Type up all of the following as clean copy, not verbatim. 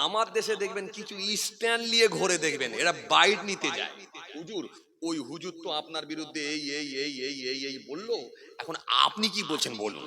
আমার দেশে দেখবেন কিছু স্ট্যান্ড নিয়ে ঘুরে দেখবেন, এরা বাইট নিতে যায়। হুজুর, ওই হুজুর তো আপনার বিরুদ্ধে এই এই এই এই এই এই বললো, এখন আপনি কি বলছেন বলুন।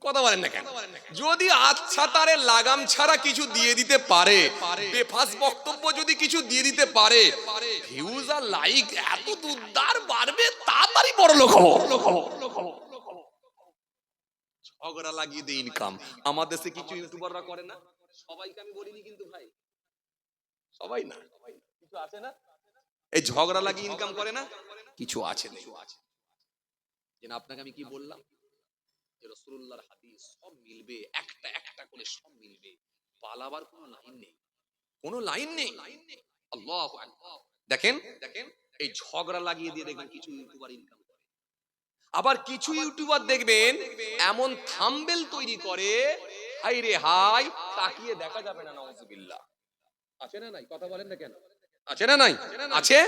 কথা বলেন না কেন? যদি আচ্ছা তারে লাগাম ছাড়া কিছু দিয়ে দিতে পারে, বেফাস বক্তব্য যদি কিছু দিয়ে দিতে পারে, ভিউজ আর লাইক এত দুর্দার বাড়বে, তাড়াতাড়ি বড় লোক হবো। ঝগড়া লাগিয়ে দিয়ে ইনকাম আমার দেশে কিছু ইউটিউবাররা করে না। সবাইকে আমি বলিনি কিন্তু ভাই, সবাই না, কিছু আছে না এই ঝগড়া লাগিয়ে ইনকাম করে না, কিছু আছে। যে আপনাকে আমি কি বললাম যে রাসূলুল্লাহর হাদিস সব মিলবে, একটা একটা করে সব মিলবে, পালাবার কোনো লাইন নেই, কোনো লাইন নেই। আল্লাহু আকবার। দেখেন এই ঝগড়া লাগিয়ে দিয়ে দেখবেন কিছু ইউটিউবার ইনকাম করে। আবার কিছু ইউটিউবার দেখবেন এমন থাম্বনেল তৈরি করে, হাই রে হাই, তাকিয়ে দেখা যাবে না, নাউজুবিল্লাহ। আছে না নাই? কথা বলেন না কেন? আছে না নাই? আছে।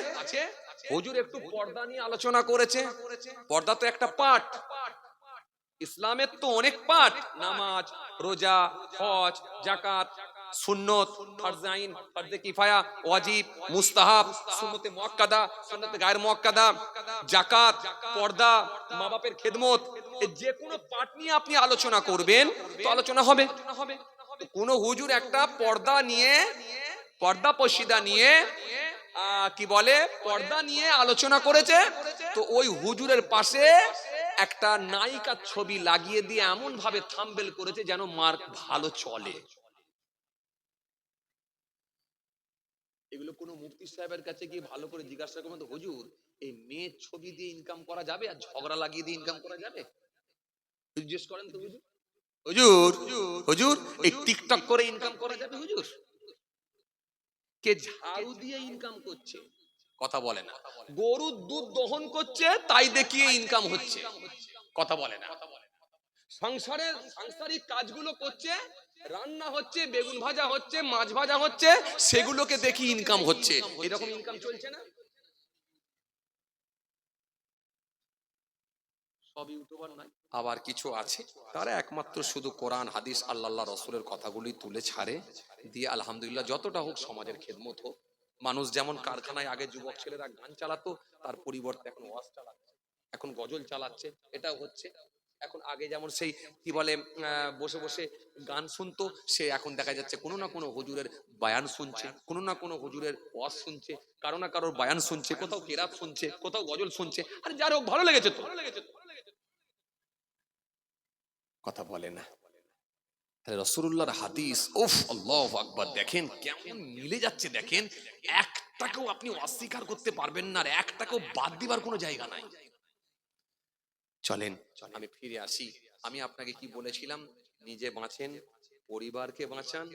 হুজুর একটু পর্দা নিয়ে আলোচনা করেছে। পর্দা তো একটা পার্ট, ইসলামের তো অনেক পার্ট, নামাজ, রোজা, হজ, যাকাত, সুন্নত, ফরজ আইন, ফরজ কিফায়া, ওয়াজিব, মুস্তাহাব, সুন্নতে মুআক্কাদা, সুন্নতে গায়র মুআক্কাদা, যাকাত, পর্দা, মা বাপের খেদমত, এই যে কোনো পার্ট নিয়ে আপনি আলোচনা করবেন তো আলোচনা হবে। তো কোন হুজুর একটা পর্দা নিয়ে, পর্দা পশিদা নিয়ে কি বলে, পর্দা নিয়ে আলোচনা করেছে, তো ওই হুজুরের পাশে একটা নায়িকার ছবি লাগিয়ে দিয়ে এমন ভাবে থাম্বনেল করেছে যেন মার্ক ভালো চলে। এগুলো কোনো মুফতি সাহেবের কাছে গিয়ে ভালো করে জিজ্ঞাসা করবেন, তো হুজুর এই মেয়ের ছবি দিয়ে ইনকাম করা যাবে আর ঝগড়া লাগিয়ে দিয়ে ইনকাম করা যাবে? জিজ্ঞেস করেন তো হুজুর, হুজুর হুজুর এই টিকটক করে ইনকাম করা যাবে হুজুর? কে ঝাড়ু দিয়ে ইনকাম করছে, কথা বলে না। গরুর দুধ দহন করছে, তাই দেখিয়ে ইনকাম হচ্ছে, কথা বলে না। সংসারের সাংসারিক কাজগুলো করছে, রান্না হচ্ছে, বেগুন ভাজা হচ্ছে, মাছ ভাজা হচ্ছে, সেগুলোকে দেখি ইনকাম হচ্ছে। এরকম ইনকাম চলছে না? সব ইউটিউবার নাই। আবার কিছু আছে তারা একমাত্র শুধু কোরআন হাদিস আল্লাহ রাসূলের কথাগুলি তুলে ছাড়ে দিয়ে আলহামদুলিল্লাহ যতটা হোক সমাজের খেদমত হোক। মানুষ যেমন কারখানায় আগে যুবক ছেলেরা গান চালাতো, তার পরিবর্তে এখন ওয়াজ চালাচ্ছে, এখন গজল চালাচ্ছে, এটাও হচ্ছে। এখন আগে যেমন সেই কি বলে বসে বসে গান শুনতো, সে এখন দেখা যাচ্ছে কোনো না কোনো হুজুরের বায়ান শুনছে, কোনো না কোনো হুজুরের ওয়াজ শুনছে, কারো না কারোর বায়ান শুনছে, কোথাও কেরাত শুনছে, কোথাও গজল শুনছে। আর যার হোক ভালো লেগেছে তো, কথা বলে না। রাসূলুল্লাহর হাদিস, উফ আল্লাহু আকবার, দেখেন কেমন মিলে যাচ্ছে, দেখেন একটাকেও আপনি অস্বীকার করতে পারবেন না, আর একটাকেও বাদ দিবার কোনো জায়গা নাই। চলেন আমি ফিরে আসি। আমি আপনাকে কি বলেছিলাম, নিজে বাঁচেন, পরিবারকে বাঁচান,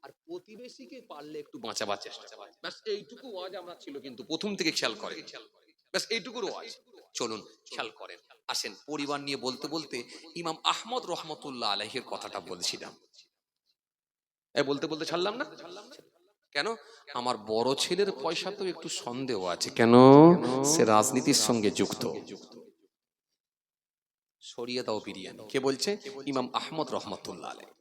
আর প্রতিবেশীকে পারলে একটু বাঁচাবার চেষ্টা করেন। ব্যাস এইটুকু ওয়াজ আমরা ছিল, কিন্তু প্রথম থেকে খেয়াল করেন, ব্যাস এইটুকুর ওয়াজ। চলুন খেয়াল করেন। আসেন, পরিবার নিয়ে বলতে বলতে ইমাম আহমদ রহমতুল্লাহ আলাইহির কথাটা বলছিলাম, বলতে বলতে ছাড়লাম না কেন? আমার বড় ছেলের পয়সাতেও একটু সন্দেহ আছে। কেন? সে রাজনীতির সঙ্গে যুক্ত। সরিয়ে দাও বিরিয়ানি। কে বলছে? ইমাম আহমদ রহমতুল্লাহ আলাইহি।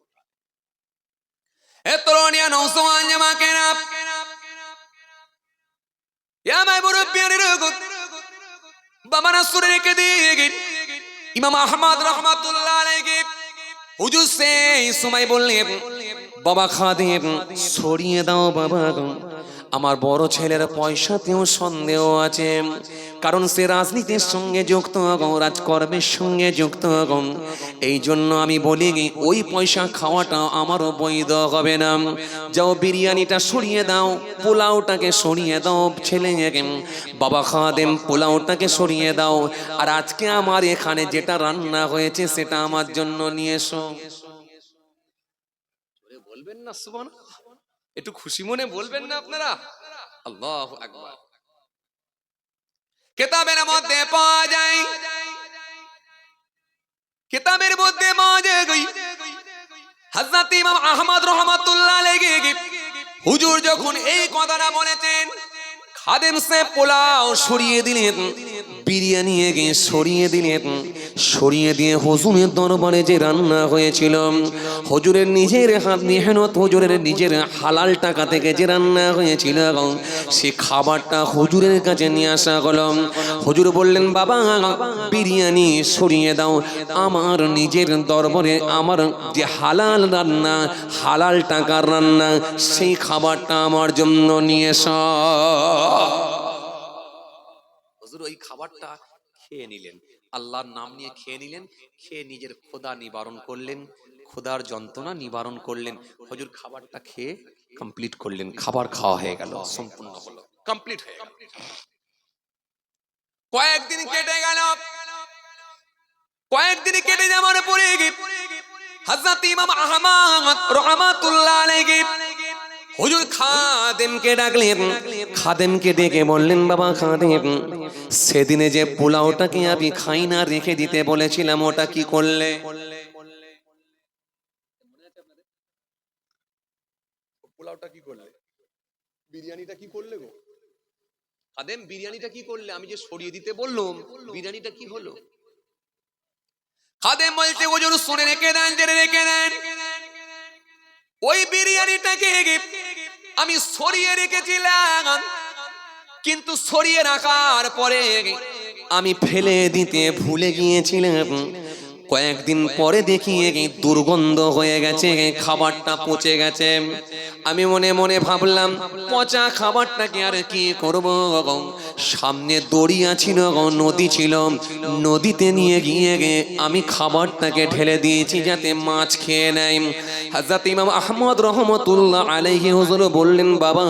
এ তরুণিয়া নওজওয়ান জামাকেরা, ইয়া মাই মুরব্বিয়ানি রুকুত, বাবা নাসুরে রেখে দিয়ে ইমাম আহমদ রহমতুল্লাহ আলাইহি হুজুর সেই সময় বললেন, বাবা খাদেম সরিয়ে দাও বাবা, আমার বড় ছেলের পয়সাতেও সন্দেহ আছে, কারণ সে রাজনীতির সঙ্গে যুক্ত, রাজকর্মের সঙ্গে যুক্ত। এই জন্য আমি বলি ওই পয়সা খাওয়াটা আমারও বৈধ হবে না। যাও বিরিয়ানিটা সরিয়ে দাও, পোলাওটাকে সরিয়ে দাও, ছেলেকে বাবা খাদেম পোলাওটাকে সরিয়ে দাও, আর আজকে আমার এখানে যেটা রান্না হয়েছে সেটা আমার জন্য নিয়ে এসো। বলবেন না সুবহানাল্লাহ? একটু খুশি মনে বলবেন না আপনারা? আল্লাহু আকবার। কিতাবের মধ্যে পাওয়া যায়, কিতাবের মধ্যে পাওয়া যায় হযরত ইমাম আহমদ রহমাতুল্লাহ আলাইহি হুজুর যখন এই কথাটা বলেছেন, খাদেম সাহেব পোলাও সরিয়ে দিলেন, বিরিয়ানি এগে সরিয়ে দিলেন, সরিয়ে দিয়ে হুজুরের দরবারে যে রান্না হয়েছিল, হুজুরের নিজের হাত মেহনত, হুজুরের নিজের হালাল টাকা থেকে যে রান্না হয়েছিল, সে খাবারটা হুজুরের কাছে নিয়ে আসা হলো। হুজুর বললেন, বাবা বিরিয়ানি সরিয়ে দাও, আমার নিজের দরবারে আমার যে হালাল রান্না, হালাল টাকার রান্না, সেই খাবারটা আমার জন্য নিয়ে এসো। হুজুর ওই খাবারটা খেয়ে নিলেন, আল্লাহর নাম নিয়ে খেয়ে নিলেন, খেয়ে নিজের ক্ষুধা নিবারণ করলেন, ক্ষুধার যন্ত্রণা নিবারণ করলেন। হুজুর খাবারটা খেয়ে কমপ্লিট করলেন, খাবার খাওয়া হয়ে গেল, সম্পূর্ণ হলো, কমপ্লিট হয়ে গেল। কয়েকদিন কেটে গেল, কয়েকদিন কেটে যাওয়ার পরে হযরত ইমাম আহমদ রাহমাতুল্লাহ আলাইহি হুজুর খাদেমকে ডাকলেন, খাদেমকে ডেকে বললেন, বাবা খাদেম, সেদিনে যে পোলাওটাকে আমি খাই না রেখে দিতে বলেছিলাম, ওটা কি করলে? পোলাওটা কি করলে? বিরিয়ানিটা কি করলে গো? খাদেম বিরিয়ানিটা কি করলে? আমি যে সরিয়ে দিতে বললাম, বিরিয়ানিটা কি হলো? খাদেম বলছে, হুজুর শুনে রেখে দেন, জেনে রেখে দেন, ওই বিরিয়ানিটাকে আমি সরিয়ে রেখেছিলাম, কিন্তু সরিয়ে রাখার পরে আমি ফেলে দিতে ভুলে গিয়েছিলাম। কয়েকদিন পরে দেখি দুর্গন্ধ হয়ে গেছে, খাবারটা পচে গেছে। আমি মনে মনে ভাবলাম, পচা খাবারটাকে আর কি করব? সামনে দরিয়া ছিল, নদী ছিল, নদীতে নিয়ে গিয়ে আমি খাবারটাকে ঢেলে দিয়েছি যাতে মাছ খেয়ে নেয়। হযরত ইমাম আহমদ রহমতুল্লাহ আলাইহি হুজুর বললেন, বাবা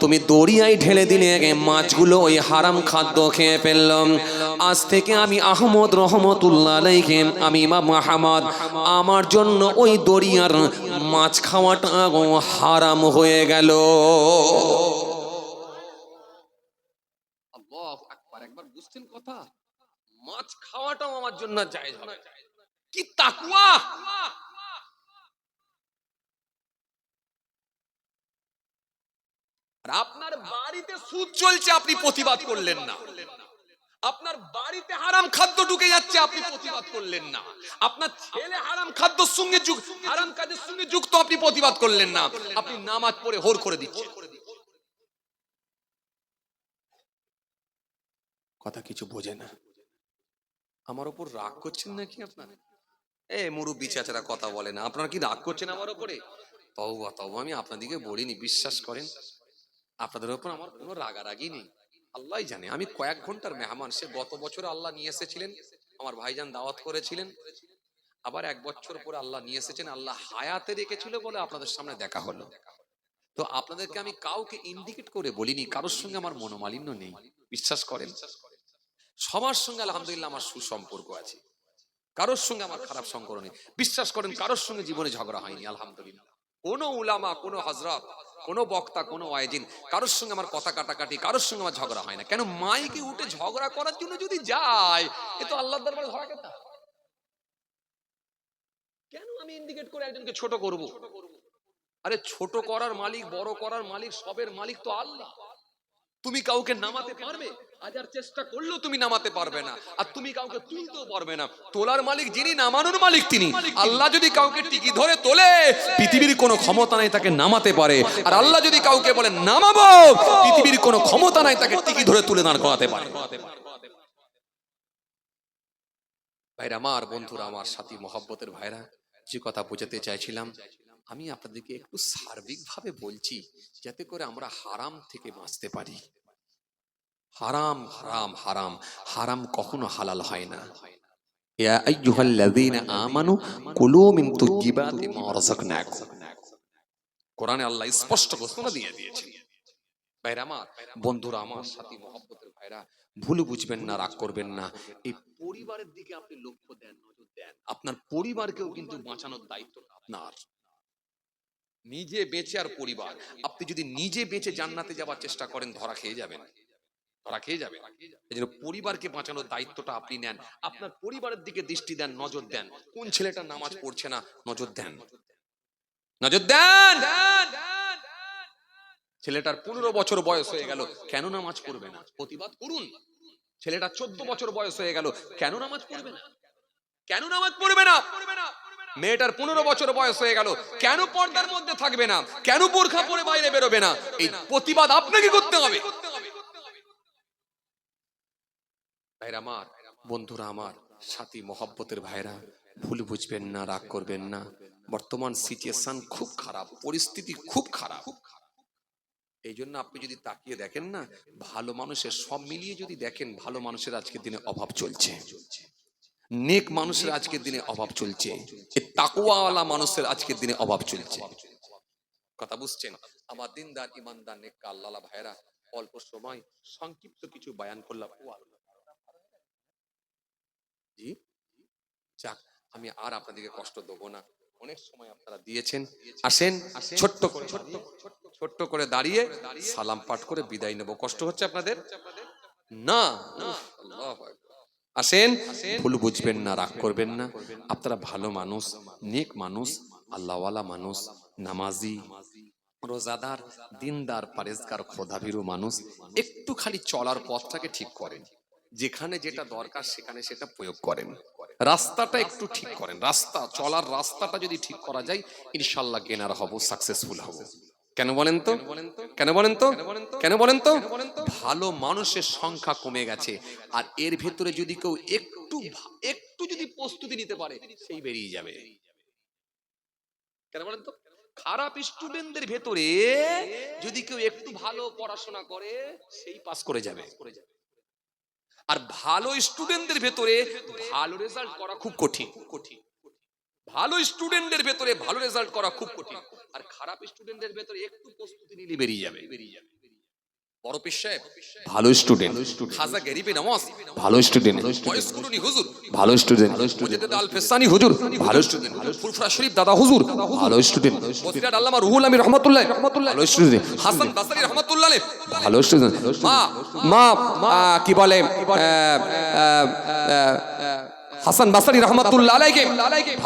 তুমি দরিয়ায় ঢেলে দিলে, মাছগুলো ওই হারাম খাদ্য খেয়ে ফেললাম। আজ থেকে আমি আহমদ রহমতুল্লাহ আলাইহি, আমি ইমাম আহমদ, আমার জন্য ওই দরিয়ার মাছ খাওয়াটা হারাম হয়ে গেল। আল্লাহু আকবার। একবার বুঝছেন কথা? মাছ খাওয়াটাও আমার জন্য জায়েজ হবে। কি তাকওয়া! আর আপনার বাড়িতে সুদ চলছে, আপনি প্রতিবাদ করলেন না। আপনার বাড়িতে হারাম খাদ্য ঢুকে যাচ্ছে, আপনি প্রতিবাদ করলেন না। আপনার ছেলে হারাম খাদ্যের সঙ্গে হারাম কাজের সঙ্গে যুক্ত, আপনি প্রতিবাদ করলেন না। আপনি নামাজ পড়ে হোর করে দিচ্ছেন। কথা কিছু বোঝে না। আমার উপর রাগ করছেন নাকি আপনারা? মুরব্বি চাচারা কথা বলে না, আপনারা কি রাগ করছেন আমার উপরে? তওবা তওবা, আমি আপনাদেরকে বলিনি, বিশ্বাস করেন, আপনাদের উপর আমার কোনো রাগারাগি নেই। আল্লাহই জানে আমি কয়েক ঘন্টার মেহমান। সে গত বছর আল্লাহ নিয়ে এসেছিলেন, আমার ভাইজান দাওয়াত করেছিলেন। আবার এক বছর পরে আল্লাহ নিয়ে এসেছেন, আল্লাহ হায়াতে রেখেছিল বলে আপনাদের সামনে দেখা হলো। তো আপনাদেরকে আমি কাউকে ইন্ডিকেট করে বলিনি, কারোর সঙ্গে আমার মনোমালিন্য নেই, বিশ্বাস করেন। সবার সঙ্গে আলহামদুলিল্লাহ আমার সুসম্পর্ক আছে, কারোর সঙ্গে আমার খারাপ সম্পর্ক নেই, বিশ্বাস করেন। কারোর সঙ্গে জীবনে ঝগড়া হয়নি আলহামদুলিল্লাহ। কোনো উলামা, কোনো হযরত, কোনো বক্তা, কোনো ওয়াইজিন, কারোর সঙ্গে আমার কথা কাটাকাটি, কারোর সঙ্গে আমার ঝগড়া হয় না। কেন? মাইকে উঠে ঝগড়া করার জন্য যদি যায়, এ তো আল্লাহর দরবারে ধরা খেতে হবে। কেন আমি ইন্ডিকেট করে একজনকে ছোট করব? আরে ছোট করার মালিক, বড় করার মালিক, সবের মালিক তো আল্লাহ। তুমি কাউকে নামাতে পারবে? হাজার চেষ্টা করলেও তুমি নামাতে পারবে না। আর তুমি কাউকে তুলতেও পারবে না। তোলার মালিক যিনি, নামানোর মালিক তিনি। আল্লাহ যদি কাউকে টিকি ধরে তোলে, পৃথিবীর কোনো ক্ষমতা নাই তাকে নামাতে পারে। আর আল্লাহ যদি কাউকে বলে নামাবো, পৃথিবীর কোনো ক্ষমতা নাই তাকে টিকি ধরে তুলে দাঁড় করাতে পারে। ভাইরা আমার, বন্ধুরা আমার, সাথী মহব্বতের ভাইরা, যে কথা বোঝাতে চাইছিলাম, আমি আপনাদেরকে একটু সার্বিকভাবে বলছি, যাতে করে আমরা হারাম থেকে বাঁচতে পারি। হারাম হারাম হারাম, হারাম কখনো হালাল হয় না। ইয়া আইয়ুহাল্লাযীনা আমানু কুলু মিন তাইয়্যিবাতি মা রাযাকনাকুম। কোরআনে আল্লাহ স্পষ্ট ঘোষণা দিয়ে দিয়েছেন। ভাইরা আমার, বন্ধুরা আমার, সাথী মহব্বতের ভাইরা, ভুল বুঝবেন না, রাগ করবেন না। এই পরিবারের দিকে আপনি লক্ষ্য দেন, নজর দেন। আপনার পরিবারকেও কিন্তু বাঁচানোর দায়িত্বটা আপনার। নিজে বেঁচে আর পরিবার, আপনি যদি নিজে বেঁচে জান্নাতে যাওয়ার চেষ্টা করেন, ধরা খেয়ে যাবেন, ধরা খেয়ে যাবে। এই জন্য পরিবারকে বাঁচানোর দায়িত্বটা আপনি নেন। আপনার পরিবারের দিকে দৃষ্টি দেন, নজর দেন। কোন ছেলেটা নামাজ পড়ছে না, নজর দেন, নজর দেন। ছেলেটার 15 বছর বয়স হয়ে গেল, কেন নামাজ পড়বে না? প্রতিবাদ করুন। ছেলেটা 14 বছর বয়স হয়ে গেল, কেন নামাজ পড়বে না? কেন নামাজ পড়বে না? মেয়েটার 15 বছর বয়স হয়ে গেল, কেন পর্দার মধ্যে থাকবে না? কেন বোরখা পরে বাইরে বেরোবে না? এই প্রতিবাদ আপনাকে করতে হবে। ভাইরা আমার, বন্ধুরা আমার, সাথী মহব্বতের ভাইরা, ভুল বুঝবেন না, রাগ করবেন না। বর্তমান সিচুয়েশন খুব খারাপ, পরিস্থিতি খুব খারাপ। এই জন্য আপনি যদি তাকিয়ে দেখেন না, ভালো মানুষের সব মিলিয়ে যদি দেখেন, ভালো মানুষের আজকের দিনে অভাব চলছে, নেক মানুষের আজকের দিনে অভাব চলছে, তাকওয়াওয়ালা মানুষের আজকের দিনে অভাব চলছে। কথা বুঝছেন? আমার দিনদার ইমানদার নেক আল্লাহ ভাইরা, অল্প সময় সংক্ষিপ্ত কিছু বয়ান করলাম। জি যাক, আমি আর আপনাদেরকে কষ্ট দেবো না, অনেক সময় আপনারা দিয়েছেন। আসেন ছোট্ট করে দাঁড়িয়ে সালাম পাঠ করে বিদায় নেব। কষ্ট হচ্ছে আপনাদের? না, আসেন, ভুল বুঝবেন না, রাগ করবেন না। আপনারা ভালো মানুষ, নেক মানুষ, আল্লাহওয়ালা মানুষ, নামাজি, রোজাদার, দিনদার, পরেজগার, খোদাভীরু মানুষ। একটু খালি চলার পথটাকে ঠিক করেন, যেখানে যেটা দরকার সেখানে সেটা প্রয়োগ করেন, রাস্তাটা একটু ঠিক করেন। রাস্তা চলার রাস্তাটা যদি ঠিক করা যায়, ইনশাল্লাহ গেনার হব, সাকসেসফুল হব। কেন বলেন তো? কেন বলেন তো? কেন বলেন তো? ভালো মানুষের সংখ্যা কমে গেছে, আর এর ভেতরে যদি কেউ একটু যদি প্রস্তুতি নিতে পারে, সেই বেরিয়ে যাবে। কেন বলেন তো? খারাপ স্টুডেন্টদের ভেতরে যদি কেউ একটু ভালো পড়াশোনা করে, সেই পাস করে যাবে। আর ভালো স্টুডেন্টদের ভেতরে ভালো রেজাল্ট করা খুব কঠিন। ভালো স্টুডেন্টদের ভেতরে ভালো রেজাল্ট করা খুব কঠিন, আর খারাপ স্টুডেন্টদের ভেতরে একটু প্রস্তুতি নিলে বেরিয়ে যাবে। বড় পীর সাহেব ভালো স্টুডেন্ট, খাজা গরিবে নওয়াজ ভালো স্টুডেন্ট, বয়স কুরুনি হুজুর ভালো স্টুডেন্ট, মুজাদ্দিদ আল ফেসানি হুজুর ভালো স্টুডেন্ট, ফুরফুরা শরীফ দাদা হুজুর ভালো স্টুডেন্ট, বসিরাত আল্লামা রুহুল আমিন রাহমাতুল্লাহ ভালো স্টুডেন্ট, হাসান বাসরি রাহমাতুল্লাহ আলাইহি ভালো স্টুডেন্ট, মা কি বলে হাসান বাসরি রাহমাতুল্লাহ আলাইহি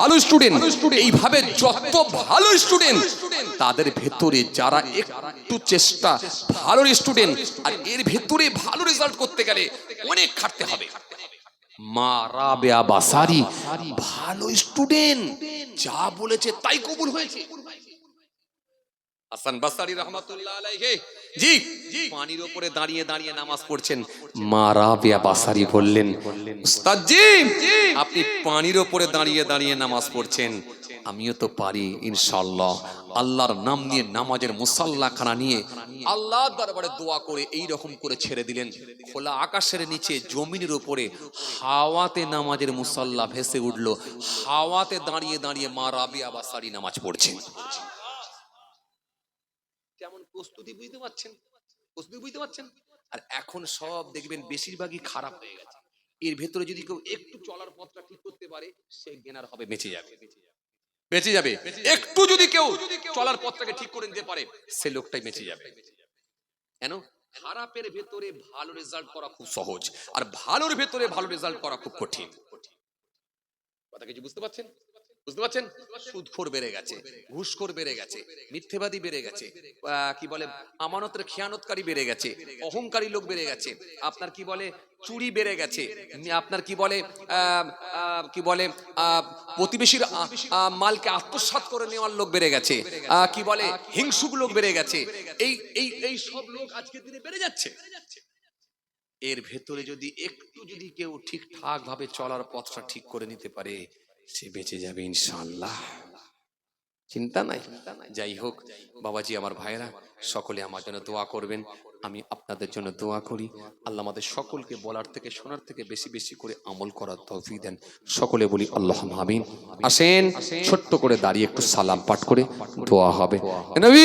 ভালো স্টুডেন্ট। এইভাবে যত ভালো স্টুডেন্ট, তাদের ভেতরে যারা একটু চেষ্টা, ভালো স্টুডেন্ট, আর এর ভেতরে ভালো রেজাল্ট করতে গেলে অনেক খাটতে হবে। মা রাবেয়া বাসারি ভালো স্টুডেন্ট, যা বলেছে তাই কবুল হয়েছে। হাসান বাসরি রাহমাতুল্লাহ আলাইহি জি পানির উপরে দাঁড়িয়ে দাঁড়িয়ে নামাজ পড়ছেন। মা রাবেয়া বাসারি বললেন, উস্তাদ জি আপনি পানির উপরে দাঁড়িয়ে দাঁড়িয়ে নামাজ পড়ছেন, আমিও তো পারি ইনশাআল্লাহ। আল্লাহর নাম নিয়ে নামাজের মুসাল্লাখানা নিয়ে আল্লাহর দরবারে দোয়া করে এই রকম করে ছেড়ে দিলেন, খোলা আকাশের নিচে জমিনের উপরে হাওয়াতে নামাজের মুসাল্লা ভেসে উঠলো। হাওয়াতে দাঁড়িয়ে দাঁড়িয়ে মা রাবেয়া বাসারি নামাজ পড়ছেন। কেমন প্রস্তুতি বুঝতে পারছেন? প্রস্তুতি বুঝতে পারছেন? আর এখন সব দেখবেন বেশিরভাগই খারাপ হয়ে গেছে। এর ভেতরে যদি কেউ একটু চলার পথটা ঠিক করতে পারে, সে গেনার হবে, বেঁচে যাবে, বেঁচে যাবে। একটু যদি কেউ চলার পথটাকে ঠিক করে নিতে পারে, সে লোকটাই বেঁচে যাবে। কেন? খারাপের ভেতরে ভালো রেজাল্ট করা খুব সহজ, আর ভালোর ভেতরে ভালো রেজাল্ট করা খুব কঠিন। কথা কিছু বুঝতে পারছেন? বুঝতে পারছেন? সুদখোর বেড়ে গেছে, ঘুষখোর বেড়ে গেছে, মিথ্যেবাদী বেড়ে গেছে, কি বলে আমানতের খেয়ানতকারী বেড়ে গেছে, অহংকারী লোক বেড়ে গেছে, আপনার কি বলে চুরি বেড়ে গেছে, আপনার কি বলে প্রতিবেশীর মালকে আত্মসাৎ করে নেওয়ার লোক বেড়ে গেছে, কি বলে হিংসুক লোক বেড়ে গেছে। এই সব লোক আজকের দিনে বেড়ে যাচ্ছে। এর ভেতরে যদি কেউ ঠিকঠাক ভাবে চলার পথটা ঠিক করে নিতে পারে, সে বেঁচে যাবে ইনশাআল্লাহ, চিন্তা নাই। যাই হোক বাবাজি, আমার ভাইরা সকলে আমার জন্য দোয়া করবেন, আমি আপনাদের জন্য দোয়া করি। আল্লাহ আমাদের সকলকে বলার থেকে শোনার থেকে বেশি বেশি করে আমল করার তৌফিক দেন। সকলে বলি আল্লাহুম্মা আমিন। আসেন ছোট্ট করে দাঁড়িয়ে একটু সালাম পাঠ করে দোয়া হবে। নবী